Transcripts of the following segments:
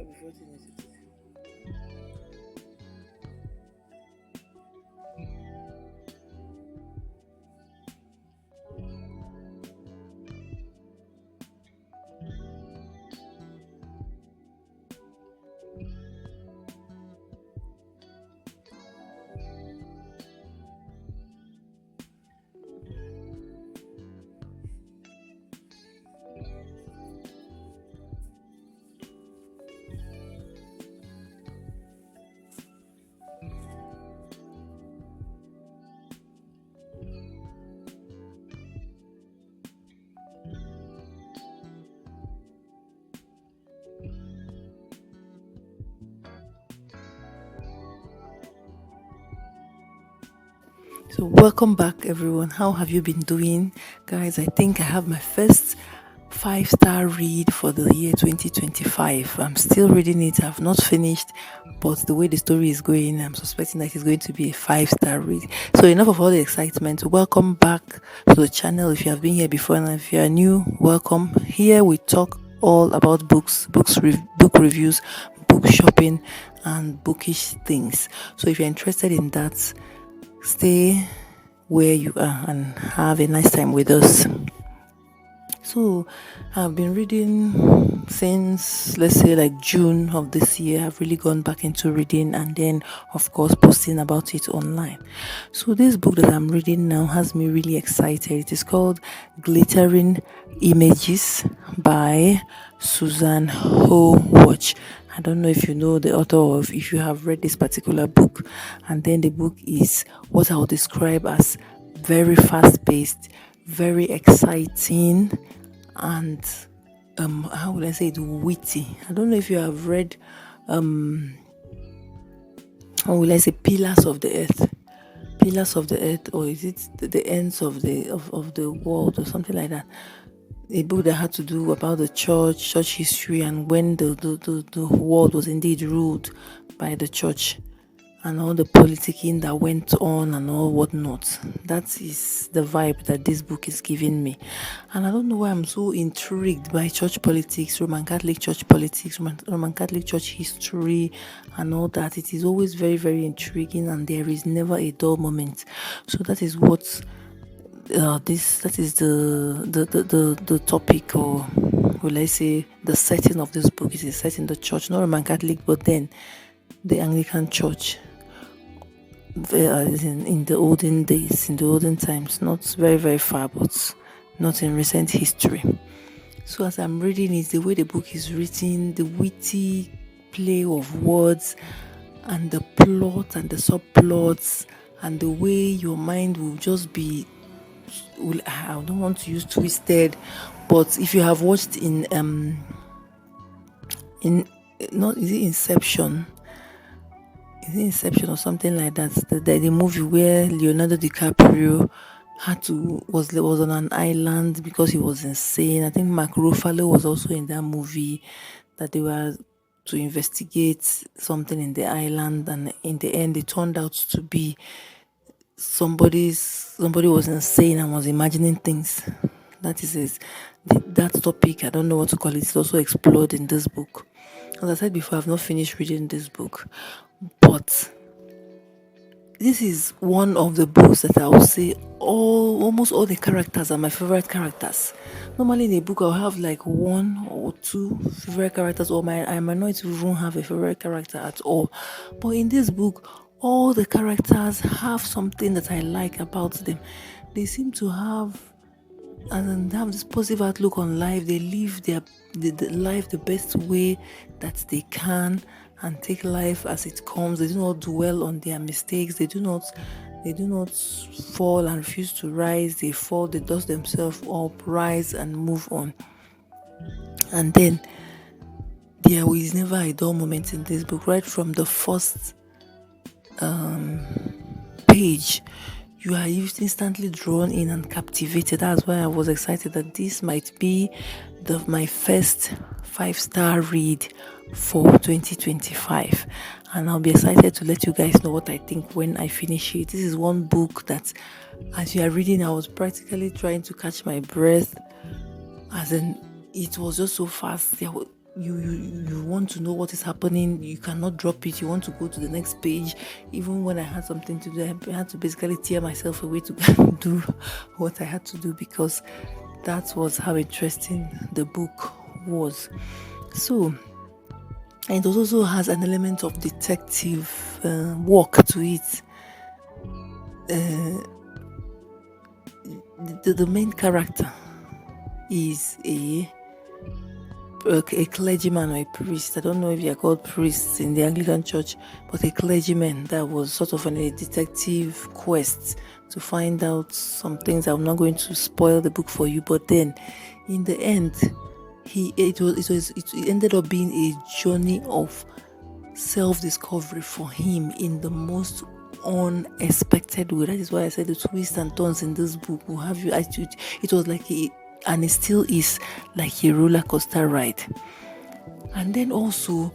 before today. So, welcome back, everyone. How have you been doing, guys? I think I have my first five-star read for the year 2025. I'm still reading it, I've not finished, but the way the story is going, I'm suspecting that it's going to be a five-star read. So, enough of all the excitement. Welcome back to the channel. If you have been here before and if you are new, welcome. Here we talk all about book reviews, book shopping, and bookish things. So, if you're interested in that, stay where you are and have a nice time with us. So, I've been reading since, let's say, like June of this year. I've really gone back into reading and then, of course, posting about it online. So, this book that I'm reading now has me really excited. It is called Glittering Images by Susan Howatch. I don't know if you know the author or if you have read this particular book. And then the book is what I would describe as very fast paced, very exciting, and how would I say it, witty. I don't know if you have read how will I say, Pillars of the Earth, or is it the ends of the world, or something like that. A book that had to do about the church history, and when the world was indeed ruled by the church, and all the politicking that went on and all whatnot. That is the vibe that this book is giving me. And I don't know why I'm so intrigued by church politics, Roman Catholic church politics, Roman Catholic church history, and all that. It is always very, very intriguing, and there is never a dull moment. So that is what that is the topic, or will I say the setting of this book. It is set in the church, not Roman Catholic, but then the Anglican church. In the olden days, in the olden times, not very, very far, but not in recent history. So as I'm reading it, the way the book is written, the witty play of words, and the plot and the subplots, and the way your mind will just be, I don't want to use twisted, but if you have watched in not, is it Inception? Is it Inception or something like that? The movie where Leonardo DiCaprio was on an island because he was insane. I think Mark Ruffalo was also in that movie, that they were to investigate something in the island, and in the end it turned out to be somebody was insane and was imagining things. That is it. That topic, I don't know what to call it, it's also explored in this book. As I said before, I've not finished reading this book, but this is one of the books that I would say almost all the characters are my favorite characters. Normally in a book I'll have like one or two favorite characters, or I might not even have a favorite character at all. But in this book, all the characters have something that I like about them. They seem to have and have this positive outlook on life. They live the life the best way that they can, and take life as it comes. They do not dwell on their mistakes. They do not fall and refuse to rise. They fall, they dust themselves up, rise and move on. And then there is never a dull moment in this book. Right from the first page, you are instantly drawn in and captivated. That's why I was excited that this might be my first 5-star read for 2025, and I'll be excited to let you guys know what I think when I finish it. This is one book that, as you are reading, I was practically trying to catch my breath, as in it was just so fast. you want to know what is happening. You cannot drop it. You want to go to the next page. Even when I had something to do, I had to basically tear myself away to do what I had to do, because that was how interesting the book was. So, and it also has an element of detective work to it. The main character is a clergyman or a priest. I don't know if you're called priests in the Anglican Church, but a clergyman that was sort of on a detective quest to find out some things. I'm not going to spoil the book for you, but then in the end, it ended up being a journey of self-discovery for him in the most unexpected way. That is why I said the twists and turns in this book will have you. It was like and it still is like a roller coaster ride. And then also,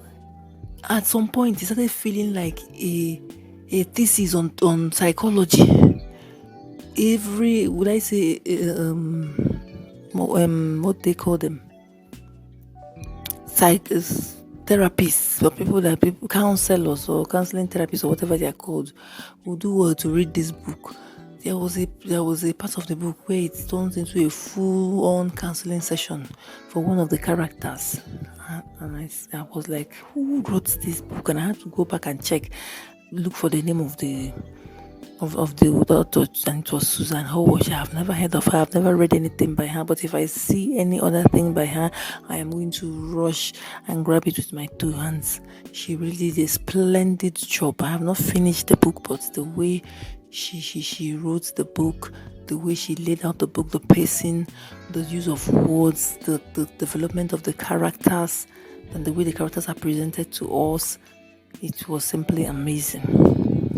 at some point, he started feeling like a thesis on psychology. Would I say, what they call them? Therapists, or people counselors or counseling therapists or whatever they are called, will do well to read this book. There was a part of the book where it turns into a full-on counseling session for one of the characters, and I was like, who wrote this book? And I had to go back and look for the name of the author, and it was Susan Howatch. I've never heard of her. I've never read anything by her. But if I see any other thing by her, I am going to rush and grab it with my two hands. She really did a splendid job. I have not finished the book, but the way she wrote the book, the way she laid out the book, the pacing, the use of words, the development of the characters, and the way the characters are presented to us, it was simply amazing.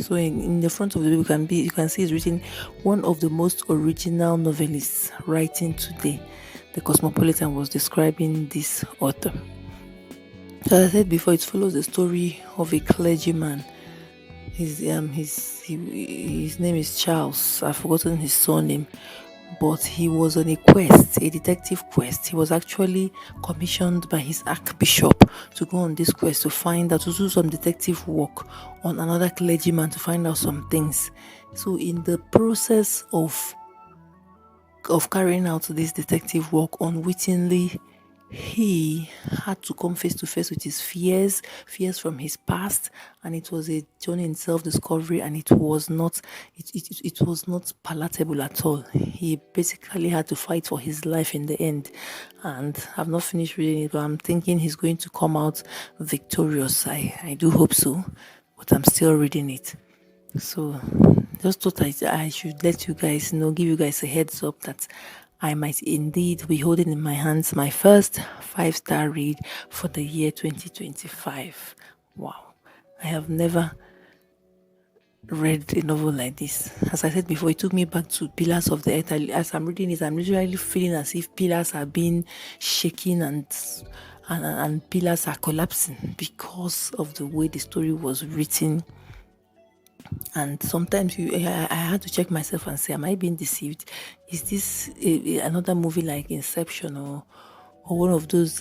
So in the front of the book, you can see it's written, one of the most original novelists writing today. The Cosmopolitan was describing this author. So as I said before, it follows the story of a clergyman. His name is Charles. I've forgotten his surname, but he was on a quest, a detective quest. He was actually commissioned by his archbishop to go on this quest to find out, to do some detective work on another clergyman to find out some things. So in the process of carrying out this detective work, unwittingly, he had to come face to face with his fears from his past, and it was a journey in self-discovery, and it was not palatable at all. He basically had to fight for his life in the end, and I've not finished reading it, but I'm thinking he's going to come out victorious. I do hope so, but I'm still reading it. So just thought I should let you guys know, give you guys a heads up that I might indeed be holding in my hands my first 5-star read for the year 2025. Wow. I have never read a novel like this. As I said before, it took me back to Pillars of the Earth. As I'm reading it, I'm literally feeling as if pillars are being shaken and pillars are collapsing because of the way the story was written. And sometimes I had to check myself and say, am I being deceived? Is this another movie like Inception or one of those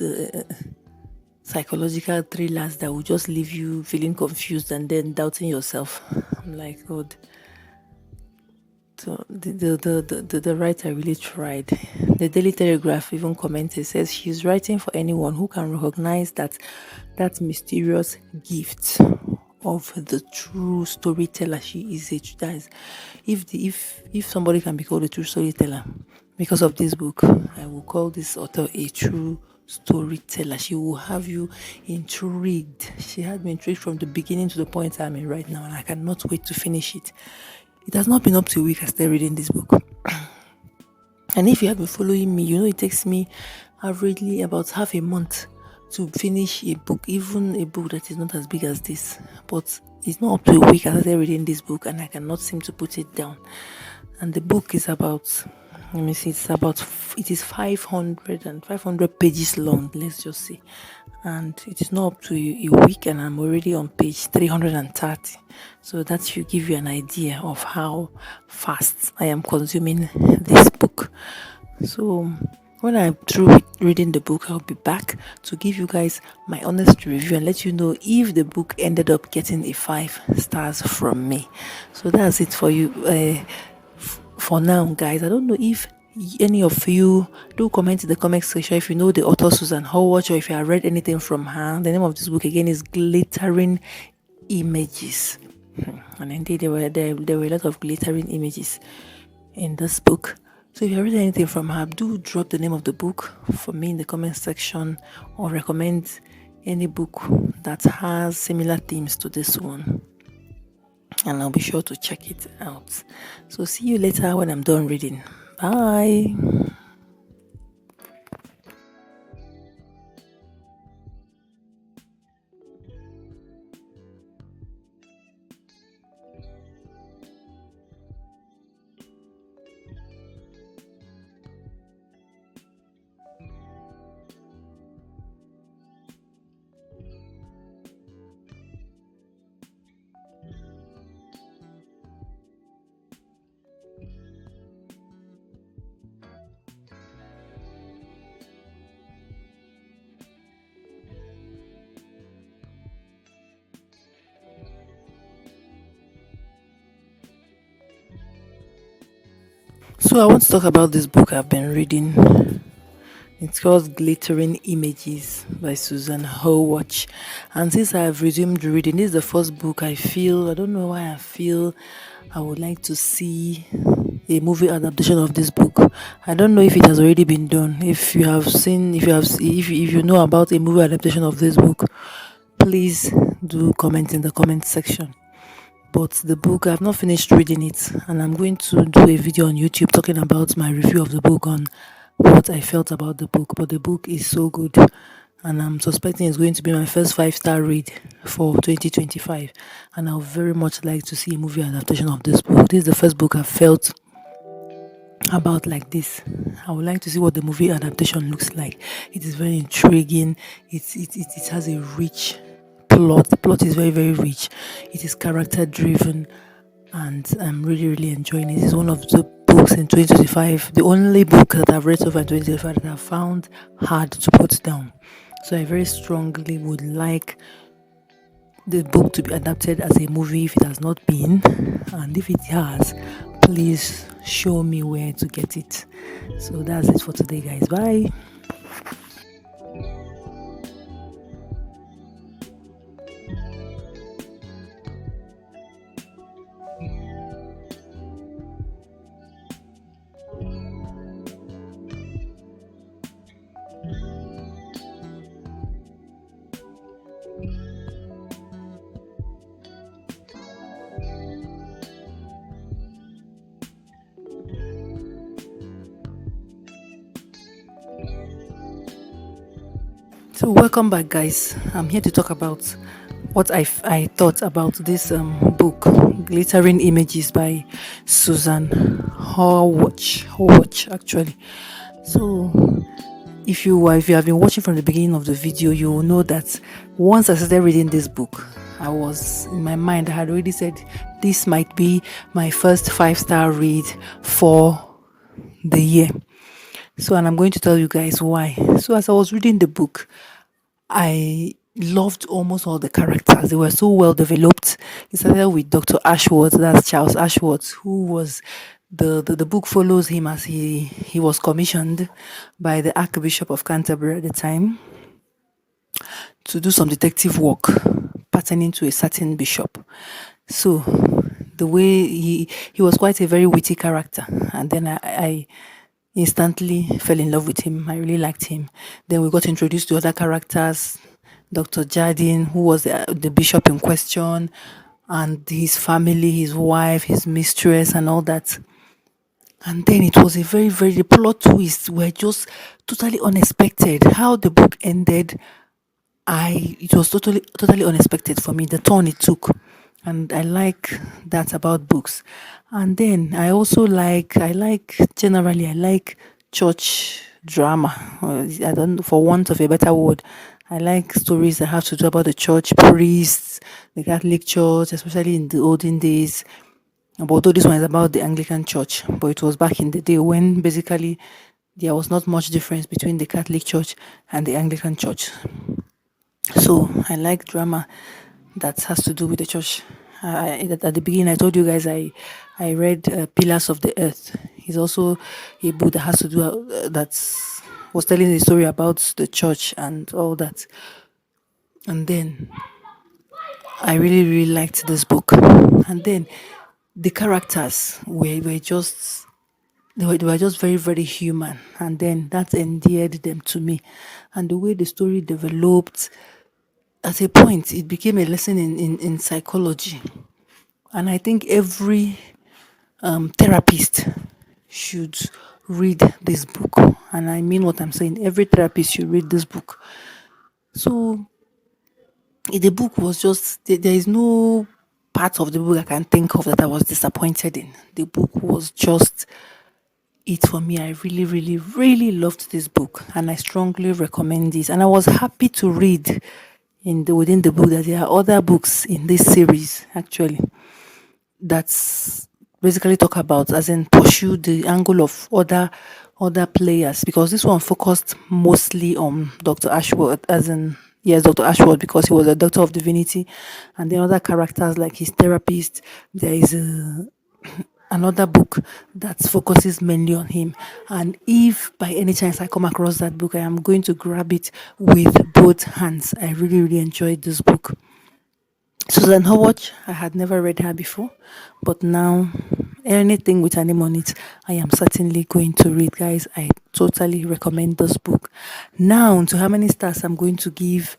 psychological thrillers that will just leave you feeling confused and then doubting yourself? I'm like, God. So the writer really tried. The Daily Telegraph even commented, says she's writing for anyone who can recognize that mysterious gift of the true storyteller. She is if somebody can be called a true storyteller because of this book, I will call this author a true storyteller. She will have you intrigued. She had me intrigued from the beginning to the point I'm in right now, and I cannot wait to finish it. It has not been up to a week I started reading this book. And if you have been following me, you know it takes me averagely about half a month to finish a book, even a book that is not as big as this. But it's not up to a week I started reading this book, and I cannot seem to put it down. And the book is about, let me see, it is 500 pages long, let's just say. And it is not up to a week, and I'm already on page 330. So that should give you an idea of how fast I am consuming this book. So When I'm through with reading the book, I'll be back to give you guys my honest review and let you know if the book ended up getting a 5 stars from me. So that's it for you for now, guys. I don't know if any of you do comment in the comment section if you know the author Susan Howatch or if you have read anything from her. The name of this book again is Glittering Images. And indeed, there were a lot of glittering images in this book. So if you read anything from her, do drop the name of the book for me in the comment section or recommend any book that has similar themes to this one. And I'll be sure to check it out. So see you later when I'm done reading. Bye. So I want to talk about this book I've been reading. It's called Glittering Images by Susan Howatch. And since I've resumed reading, this is the first book I don't know why I feel I would like to see a movie adaptation of this book. I don't know if it has already been done. If you have seen, if you know about a movie adaptation of this book, please do comment in the comment section. But the book, I've not finished reading it, and I'm going to do a video on YouTube talking about my review of the book on what I felt about the book. But the book is so good, and I'm suspecting it's going to be my first 5 star read for 2025. And I would very much like to see a movie adaptation of this book. This is the first book I've felt about like this. I would like to see what the movie adaptation looks like. It is very intriguing. It has a rich plot. The plot is very, very rich. It is character driven, and I'm really, really enjoying it. It's one of the books in 2025, the only book that I've read so far in 2025 that I've found hard to put down. So I very strongly would like the book to be adapted as a movie if it has not been, and if it has, please show me where to get it. So that's it for today, guys. Bye. So welcome back, guys. I'm here to talk about what I thought about this book, Glittering Images by Susan Howatch. Howatch, actually. So if you have been watching from the beginning of the video, you will know that once I started reading this book, I was in my mind, I had already said this might be my first 5 star read for the year. So, and I'm going to tell you guys why. So, as I was reading the book, I loved almost all the characters. They were so well developed. It started with Dr. Ashworth, that's Charles Ashworth, who was the book follows him as he was commissioned by the Archbishop of Canterbury at the time to do some detective work pertaining to a certain bishop. So the way he was quite a very witty character, and then I instantly fell in love with him. I really liked him. Then we got introduced to other characters, Dr. Jardine, who was the bishop in question, and his family, his wife, his mistress, and all that. And then it was a very, very, the plot twists were just totally unexpected. How the book ended, it was totally unexpected for me, the turn it took. And I like that about books. And then generally I like church drama. I don't, for want of a better word, I like stories that have to do about the church priests, the Catholic Church, especially in the olden days. Although this one is about the Anglican Church, but it was back in the day when basically there was not much difference between the Catholic Church and the Anglican Church. So I like drama that has to do with the church. At the beginning, I told you guys I read Pillars of the Earth. It's also a book that has to do that's was telling the story about the church and all that. And then I really really liked this book. And then the characters were just they were just very very human, and then that endeared them to me. And the way the story developed, at a point it became a lesson in psychology. And I think every therapist should read this book. And I mean what I'm saying. Every therapist should read this book. So the book was just there is no part of the book I can think of that I was disappointed in. The book was just it for me. I really, really, really loved this book, and I strongly recommend it. And I was happy to read within the book that there are other books in this series actually that's basically talk about, as in pursue the angle of other players, because this one focused mostly on Dr. Ashworth, as in yes, Dr. Ashworth, because he was a doctor of divinity, and the other characters like his therapist. There is another book that focuses mainly on him. And if by any chance I come across that book, I am going to grab it with both hands. I really, really enjoyed this book. Susan Howatch, I had never read her before, but now anything with her name on it, I am certainly going to read, guys. I totally recommend this book. Now, to how many stars I'm going to give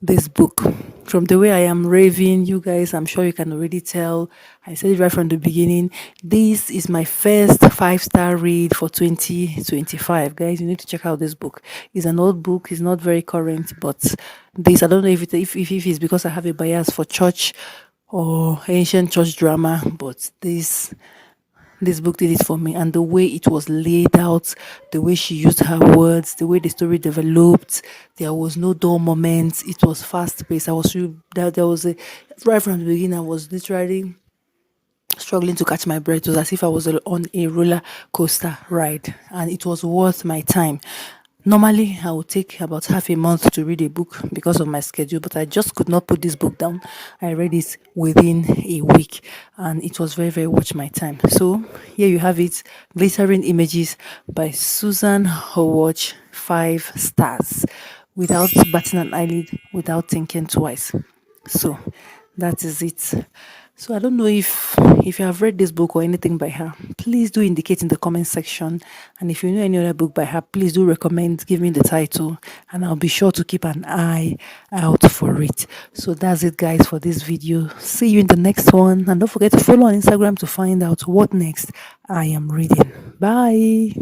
this book. From the way I am raving, you guys, I'm sure you can already tell. I said it right from the beginning. This is my first 5-star read for 2025. Guys, you need to check out this book. It's an old book, it's not very current, but this, I don't know if it's because I have a bias for church or ancient church drama, but this book did it for me. And the way it was laid out, the way she used her words, the way the story developed, there was no dull moments. It was fast paced. I was there was a right from the beginning. I was literally struggling to catch my breath. It was as if I was on a roller coaster ride, and it was worth my time. Normally, I would take about half a month to read a book because of my schedule, but I just could not put this book down. I read it within a week, and it was very, very worth my time. So, here you have it, Glittering Images by Susan Howatch, 5 stars, without batting an eyelid, without thinking twice. So, that is it. So I don't know if you have read this book or anything by her. Please do indicate in the comment section. And if you know any other book by her, please do recommend, give me the title, and I'll be sure to keep an eye out for it. So that's it, guys, for this video. See you in the next one, and don't forget to follow on Instagram to find out what next I am reading. Bye.